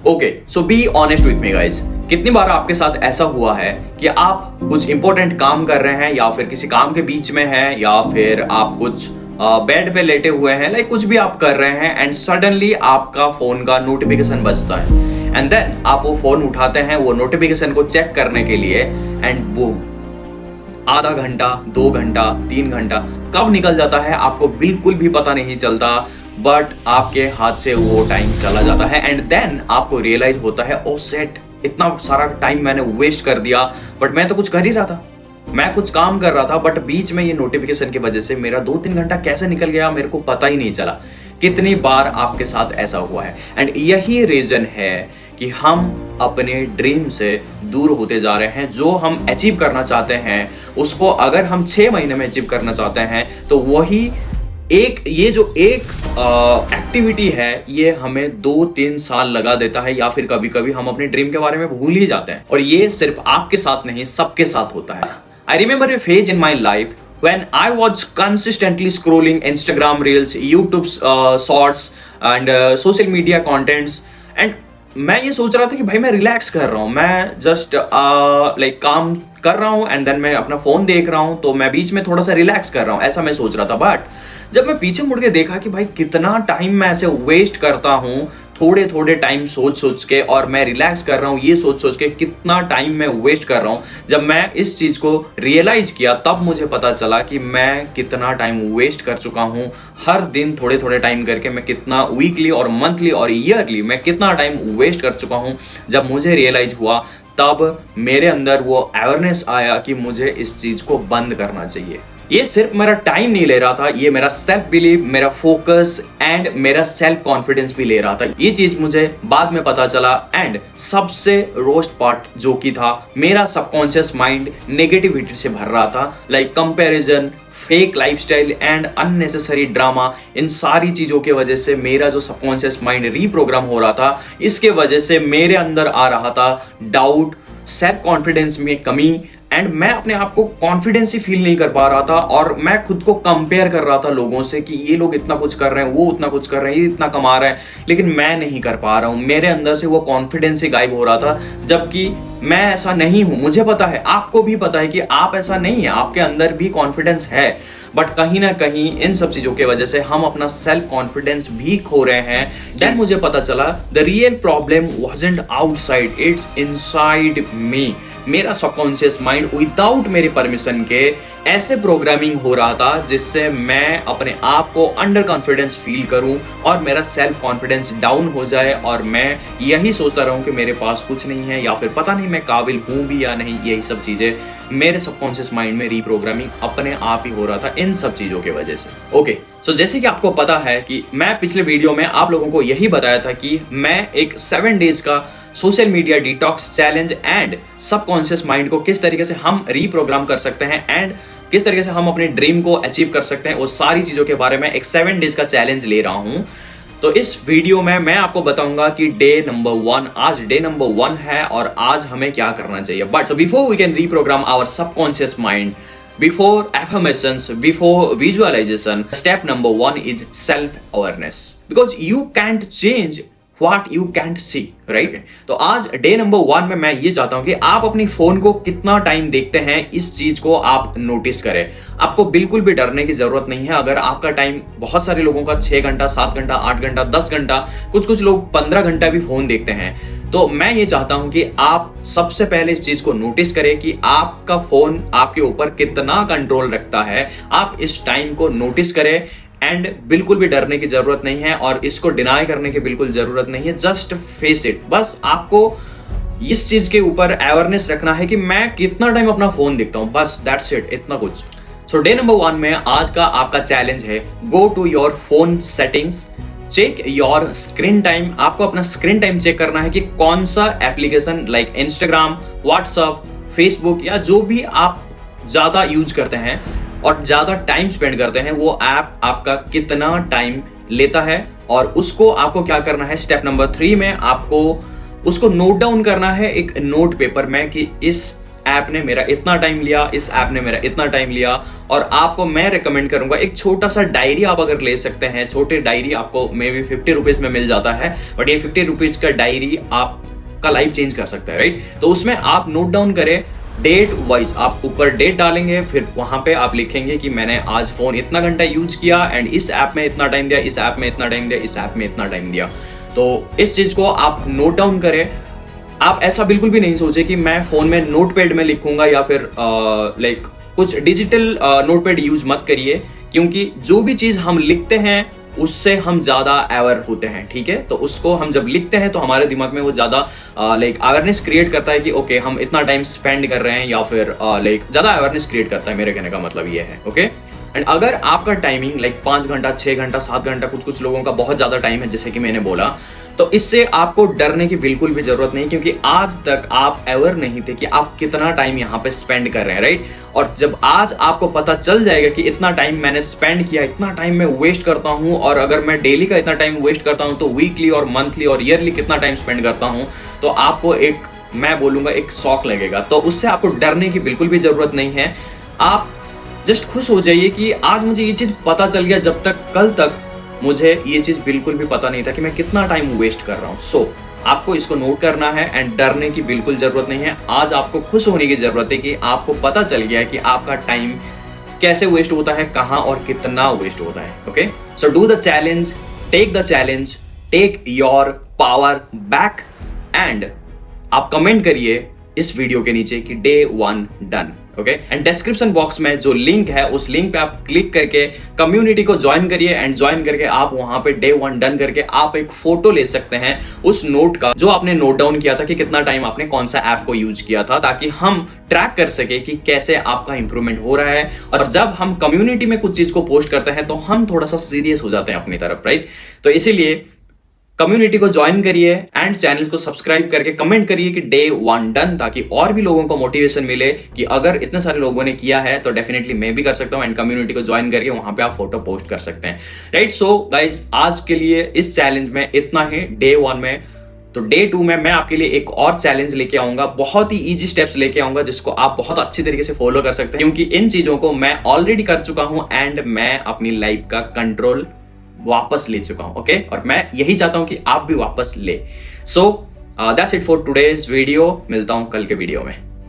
Okay, so be honest with me guys. कितनी बार आपके साथ ऐसा हुआ है कि आप कुछ इंपॉर्टेंट काम कर रहे हैं या फिर किसी काम के बीच में हैं या फिर आप कुछ बेड पे लेटे हुए हैं, लाइक कुछ भी आप कर रहे हैं एंड सडनली आपका फोन का नोटिफिकेशन बजता है एंड देन आप वो फोन उठाते हैं वो नोटिफिकेशन को चेक करने के लिए एंड वो आधा घंटा, 2 घंटा, 3 घंटा कब निकल जाता है आपको बिल्कुल भी पता नहीं चलता, बट आपके हाथ से वो टाइम चला जाता है एंड देन आपको रियलाइज होता है ओ सेट, इतना सारा टाइम मैंने वेस्ट कर दिया, बट मैं तो कुछ कर ही रहा था, मैं कुछ काम कर रहा था, बट बीच में ये नोटिफिकेशन की वजह से मेरा 2-3 घंटा कैसे निकल गया मेरे को पता ही नहीं चला। कितनी बार आपके साथ ऐसा हुआ है एंड यही रीजन है कि हम अपने ड्रीम से दूर होते जा रहे हैं। जो हम अचीव करना चाहते हैं उसको अगर हम 6 महीने में अचीव करना चाहते हैं तो वही ये जो एक्टिविटी है ये हमें 2-3 साल लगा देता है या फिर कभी कभी हम अपने ड्रीम के बारे में भूल ही जाते हैं। और ये सिर्फ आपके साथ नहीं, सबके साथ होता है। I remember A phase in my life when I was consistently scrolling Instagram reels, YouTube shorts and social media contents and मैं ये सोच रहा था कि भाई मैं रिलैक्स कर रहा हूँ, मैं जस्ट लाइक काम कर रहा हूँ एंड देन मैं अपना फोन देख रहा हूँ, तो मैं बीच में थोड़ा सा रिलैक्स कर रहा हूँ, ऐसा मैं सोच रहा था। बट जब मैं पीछे मुड़ के देखा कि भाई कितना टाइम मैं ऐसे वेस्ट करता हूँ थोड़े थोड़े टाइम सोच के, और मैं रिलैक्स कर रहा हूँ ये सोच के कितना टाइम मैं वेस्ट कर रहा हूँ। जब मैं इस चीज को रियलाइज किया तब मुझे पता चला कि मैं कितना टाइम वेस्ट कर चुका हूँ। हर दिन थोड़े थोड़े टाइम करके मैं कितना वीकली और मंथली और ईयरली मैं कितना टाइम वेस्ट कर चुका हूँ। जब मुझे रियलाइज हुआ तब मेरे अंदर वो अवेयरनेस आया कि मुझे इस चीज को बंद करना चाहिए। ये सिर्फ मेरा टाइम नहीं ले रहा था, ये मेरा सेल्फ बिलीव, मेरा फोकस एंड मेरा सेल्फ कॉन्फिडेंस भी ले रहा था। ये चीज मुझे बाद में पता चला एंड सबसे रोस्ट पार्ट जो कि था, मेरा सबकॉन्शियस माइंड नेगेटिविटी से भर रहा था, like comparison, fake lifestyle and unnecessary drama. इन सारी चीजों के वजह से मेरा जो सबकॉन्शियस माइंड रीप्रोग्राम हो रहा था, इसके वजह से मेरे अंदर आ रहा था डाउट, सेल्फ कॉन्फिडेंस में कमी एंड मैं अपने आप को कॉन्फिडेंस ही फील नहीं कर पा रहा था। और मैं खुद को कंपेयर कर रहा था लोगों से कि ये लोग इतना कुछ कर रहे हैं, वो उतना कुछ कर रहे हैं, ये इतना कमा रहे हैं, लेकिन मैं नहीं कर पा रहा हूँ। मेरे अंदर से वो कॉन्फिडेंस ही गायब हो रहा था, जबकि मैं ऐसा नहीं हूँ। मुझे पता है, आपको भी पता है कि आप ऐसा नहीं है, आपके अंदर भी कॉन्फिडेंस है, बट कहीं ना कहीं इन सब चीजों की वजह से हम अपना सेल्फ कॉन्फिडेंस भी खो रहे हैं। देन मुझे पता चला the real problem wasn't outside, it's inside me. मेरा सबकॉन्शियस माइंड विदाउट मेरे परमिशन के ऐसे प्रोग्रामिंग हो रहा था जिससे मैं अपने आप को अंडर कॉन्फिडेंस फील करूं और मेरा सेल्फ कॉन्फिडेंस डाउन हो जाए और मैं यही सोचता रहूं कि मेरे पास कुछ नहीं है या फिर पता नहीं मैं काबिल हूं भी या नहीं। यही सब चीजें मेरे सबकॉन्शियस माइंड में रीप्रोग्रामिंग अपने आप ही हो रहा था इन सब चीजों की वजह से। ओके, सो जैसे कि आपको पता है कि मैं पिछले वीडियो में आप लोगों को यही बताया था कि मैं एक 7 डेज का social media detox challenge and subconscious mind को किस तरीके से हम रीप्रोग्राम कर सकते हैं एंड किस तरीके से हम अपने ड्रीम को अचीव कर सकते हैं, वो सारी चीजों के बारे में एक 7 डेज का चैलेंज ले रहा हूं। तो इस वीडियो में मैं आपको बताऊंगा कि डे नंबर 1, आज डे नंबर 1 है और आज हमें क्या करना चाहिए। But before we can reprogram our subconscious mind, before affirmations, before visualisation, step number 1 is self awareness, because you can't change What you can't see, right? तो आज डे नंबर 1 में मैं ये चाहता हूं कि आप अपनी फोन को कितना टाइम देखते हैं इस चीज को आप नोटिस करें। आपको बिल्कुल भी डरने की जरूरत नहीं है अगर आपका टाइम, बहुत सारे लोगों का 6 घंटा, 7 घंटा, 8 घंटा, 10 घंटा, कुछ लोग 15 घंटा भी फोन देखते हैं। तो मैं ये चाहता हूं कि आप सबसे पहले इस चीज को नोटिस करें कि आपका फोन आपके ऊपर कितना कंट्रोल रखता है। आप इस टाइम को नोटिस करें एंड बिल्कुल भी डरने की जरूरत नहीं है और इसको डिनाई करने की बिल्कुल जरूरत नहीं है। Just face it. बस आपको इस चीज के ऊपर अवेयरनेस रखना है कि मैं कितना टाइम अपना फोन देखता हूं, बस दैट्स इट, इतना कुछ। सो डे नंबर 1 में आज का आपका चैलेंज है, go to your phone settings, check your screen time. आपको अपना स्क्रीन टाइम चेक करना है कि कौन सा application like Instagram, WhatsApp, Facebook या जो भी आप ज्यादा यूज करते हैं और ज्यादा टाइम स्पेंड करते हैं, वो ऐप आपका कितना टाइम लेता है। और उसको आपको क्या करना है, स्टेप नंबर 3 में आपको उसको नोट डाउन करना है एक नोट पेपर में कि इस ऐप ने मेरा इतना टाइम लिया, इस ऐप ने मेरा इतना टाइम लिया। और आपको मैं रिकमेंड करूंगा एक छोटा सा डायरी आप अगर ले सकते हैं। छोटे डायरी आपको मे बी 50 रुपीज में मिल जाता है, बट ये 50 रुपीज का डायरी आपका लाइफ चेंज कर सकता है, राइट। तो उसमें आप नोट डाउन करें डेट वाइज, आप ऊपर डेट डालेंगे, फिर वहां पे आप लिखेंगे कि मैंने आज फोन इतना घंटा यूज किया एंड इस ऐप में इतना टाइम दिया, इस ऐप में इतना टाइम दिया, इस ऐप में इतना टाइम दिया। तो इस चीज को आप नोट डाउन करें। आप ऐसा बिल्कुल भी नहीं सोचे कि मैं फोन में नोटपैड में लिखूंगा या फिर लाइक कुछ डिजिटल नोटपैड यूज मत करिए, क्योंकि जो भी चीज हम लिखते हैं उससे हम ज्यादा अवेयर होते हैं, ठीक है। तो उसको हम जब लिखते हैं तो हमारे दिमाग में वो ज्यादा लाइक अवेयरनेस क्रिएट करता है कि ओके हम इतना टाइम स्पेंड कर रहे हैं, या फिर लाइक ज्यादा अवेयरनेस क्रिएट करता है। मेरे कहने का मतलब ये है, ओके। एंड अगर आपका टाइमिंग लाइक 5 घंटा, 6 घंटा, 7 घंटा, कुछ लोगों का बहुत ज्यादा टाइम है, जैसे कि मैंने बोला, तो इससे आपको डरने की बिल्कुल भी जरूरत नहीं, क्योंकि आज तक आप अवेयर नहीं थे कि आप कितना टाइम यहाँ पे स्पेंड कर रहे हैं, राइट। और जब आज आपको पता चल जाएगा कि इतना टाइम मैंने स्पेंड किया, इतना टाइम मैं वेस्ट करता हूँ, और अगर मैं डेली का इतना टाइम वेस्ट करता हूँ तो वीकली और मंथली और ईयरली कितना टाइम स्पेंड करता हूँ, तो आपको एक, मैं बोलूंगा, एक शौक लगेगा। तो उससे आपको डरने की बिल्कुल भी जरूरत नहीं है। आप जस्ट खुश हो जाइए कि आज मुझे ये चीज पता चल गया, जब तक कल तक मुझे ये चीज बिल्कुल भी पता नहीं था कि मैं कितना टाइम वेस्ट कर रहा हूँ। सो आपको इसको नोट करना है एंड डरने की बिल्कुल जरूरत नहीं है। आज आपको खुश होने की जरूरत है कि आपको पता चल गया है कि आपका टाइम कैसे वेस्ट होता है, कहाँ और कितना वेस्ट होता है, okay. So do the challenge, take your power back, and आप कमेंट करिए इस वीडियो के नीचे कि day 1 done, okay. And description box में जो लिंक है उस लिंक पे आप क्लिक करके कम्युनिटी को ज्वाइन करिए, एंड ज्वाइन करके आप वहां पे डे 1 डन करके आप एक फोटो ले सकते हैं उस नोट का जो आपने नोट डाउन किया था कि कितना टाइम आपने कौन सा ऐप को यूज किया था, ताकि हम ट्रैक कर सके कि कैसे आपका इंप्रूवमेंट हो रहा है। और जब हम कम्युनिटी में कुछ चीज को पोस्ट करते हैं तो हम थोड़ा सा सीरियस हो जाते हैं अपनी तरफ, राइट। तो इसीलिए कम्युनिटी को ज्वाइन करिए एंड चैनल को सब्सक्राइब करके कमेंट करिए कि डे 1 डन, ताकि और भी लोगों को मोटिवेशन मिले कि अगर इतने सारे लोगों ने किया है तो डेफिनेटली मैं भी कर सकता हूं। एंड कम्युनिटी को ज्वाइन करके वहां पे आप फोटो पोस्ट कर सकते हैं, राइट। सो गाइज, आज के लिए इस चैलेंज में इतना ही डे 1 में। तो डे 2 में मैं आपके लिए एक और चैलेंज लेके आऊंगा, बहुत ही इजी स्टेप्स लेके आऊंगा जिसको आप बहुत अच्छी तरीके से फॉलो कर सकते हैं, क्योंकि इन चीजों को मैं ऑलरेडी कर चुका हूं एंड मैं अपनी लाइफ का कंट्रोल वापस ले चुका हूं, ओके। और मैं यही चाहता हूं कि आप भी वापस ले। So that's it for today's video. मिलता हूं कल के वीडियो में।